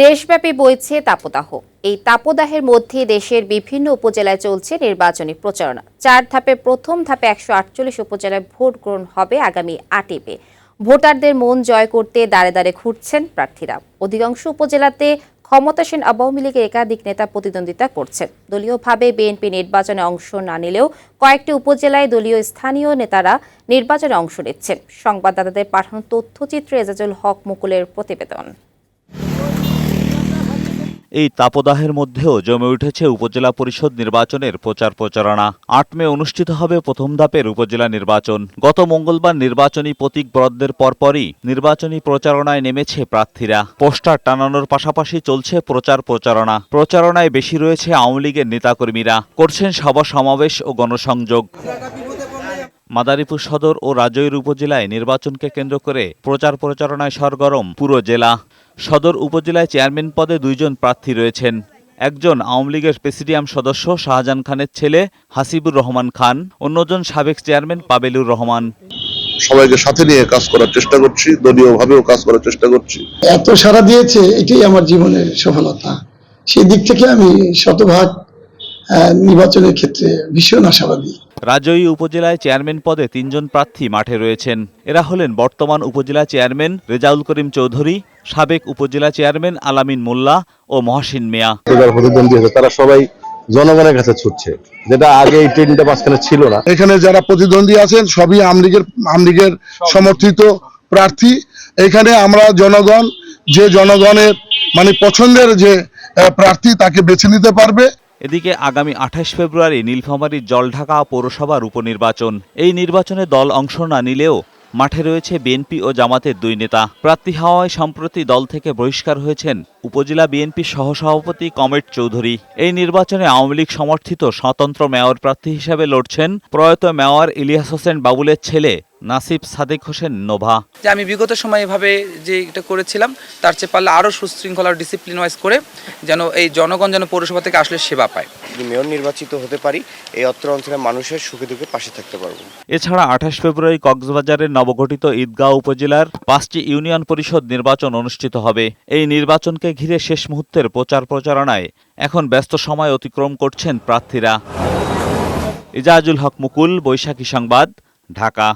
দেশব্যাপী বইছে তাপদাহ। এই তাপদাহের মধ্যে দেশের বিভিন্ন উপজেলায় চলছে নির্বাচনী প্রচারণা। 4 ধাপে প্রথম ধাপে 148 উপজেলায় ভোট গ্রহণ হবে আগামী 8 মে। ভোটারদের মন জয় করতে দাঁড়ে দাঁড়ে ঘুরছেন প্রার্থীরা। অধিকাংশ উপজেলাতে ক্ষমতাসীন আওয়ামী লীগের একাধিক নেতা প্রতিদ্বন্দ্বিতা করছেন। দলীয়ভাবে বিএনপি নির্বাচনে অংশ না নিলেও কয়েকটি উপজেলায় দলীয় স্থানীয় নেতারা নির্বাচনে অংশ নিচ্ছেন। সংবাদদাতাদের পাঠানো তথ্যচিত্রে এজাজুল হক মুকুলের প্রতিবেদন। এই তাপদাহের মধ্যেও জমে উঠেছে উপজেলা পরিষদ নির্বাচনের প্রচারণা। 8 মে অনুষ্ঠিত হবে প্রথম ধাপের উপজেলা নির্বাচন। গত মঙ্গলবার নির্বাচনী প্রতীক বরাদ্দের পরপরই নির্বাচনী প্রচারণায় নেমেছে প্রার্থীরা। পোস্টার টানানোর পাশাপাশি চলছে প্রচারণায় বেশি রয়েছে আওয়ামী লীগের নেতাকর্মীরা, করছেন সভা সমাবেশ ও গণসংযোগ। মাদারীপুর সদর ও রাজৈর উপজেলায় নির্বাচনকে কেন্দ্র করে প্রচারণায় সরগরম পুরো জেলা। সদর উপজেলায় চেয়ারম্যান পদে 2 জন প্রার্থী রয়েছেন। একজন আওয়ামী লীগের প্রেসিডিয়াম সদস্য শাহজাহান খানের ছেলে হাসিবুর রহমান খান, অন্যজন সাবেক চেয়ারম্যান পাবেলুর রহমান। সবাইকে সাথে নিয়ে কাজ করার চেষ্টা করছি, দলীয়ভাবেও কাজ করার চেষ্টা করছি। এত সাড়া দিয়েছে, এটাই আমার জীবনের সফলতা। সেই দিক থেকে আমি শতভাগ নির্বাচনের ক্ষেত্রে ভীষণ আশাবাদী। রাজৈর উপজেলায় চেয়ারম্যান পদে 3 জন প্রার্থী মাঠে রয়েছেন। এরা হলেন বর্তমান উপজেলা চেয়ারম্যান রেজাউল করিম চৌধুরী, সাবেক উপজেলা চেয়ারম্যান আলামিন মোল্লা ও মহসিন মিয়া। প্রতিদ্বন্দ্বী হয়েছে তারা সবাই জনগণের কাছে ছুটছে, যেটা আগে এই ট্রেনটা মাঝখানে ছিল না। এখানে যারা প্রতিদ্বন্দ্বী আছেন সবই আওয়ামী লীগের সমর্থিত প্রার্থী। এখানে আমরা জনগণের পছন্দের যে প্রার্থী তাকে বেছে নিতে পারবে। এদিকে আগামী 28 ফেব্রুয়ারি নীলফামারীর জলঢাকা পৌরসভার উপনির্বাচন। এই নির্বাচনে দল অংশ না নিলেও মাঠে রয়েছে বিএনপি ও জামাতের 2 নেতা। প্রার্থী হওয়ায় সম্প্রতি দল থেকে বহিষ্কার হয়েছেন উপজেলা বিএনপি সহসভাপতি কমরেড চৌধুরী। এই নির্বাচনে আওয়ামী লীগ সমর্থিত স্বতন্ত্র মেয়র প্রার্থী হিসেবে লড়ছেন প্রয়াত মেয়র ইলিয়াস হোসেন বাবুলের ছেলে নাসিব সাদেক হোসেন নোভা। যে আমি বিগত সময় এভাবে যে এটা করেছিলাম তার চেয়ে পারলে আরও সুশৃঙ্খলা ডিসিপ্লিন ওয়াইজ করে যেন এই জনগণ যেন পৌরসভা থেকে আসলে সেবা পায়। যদি মেয়র নির্বাচিত হতে পারি, এই অত্র অঞ্চলের মানুষের সুখে দুঃখে পাশে থাকতে পারবো। এছাড়া 28 ফেব্রুয়ারি কক্সবাজারের নবগঠিত ঈদগাঁও উপজেলার 5টি ইউনিয়ন পরিষদ নির্বাচন অনুষ্ঠিত হবে। এই নির্বাচনকে ঘিরে শেষ মুহূর্তের প্রচারণায় এখন ব্যস্ত সময় অতিক্রম করছেন প্রার্থীরা। এজাজুল হক মুকুল, বৈশাখী সংবাদ, ঢাকা।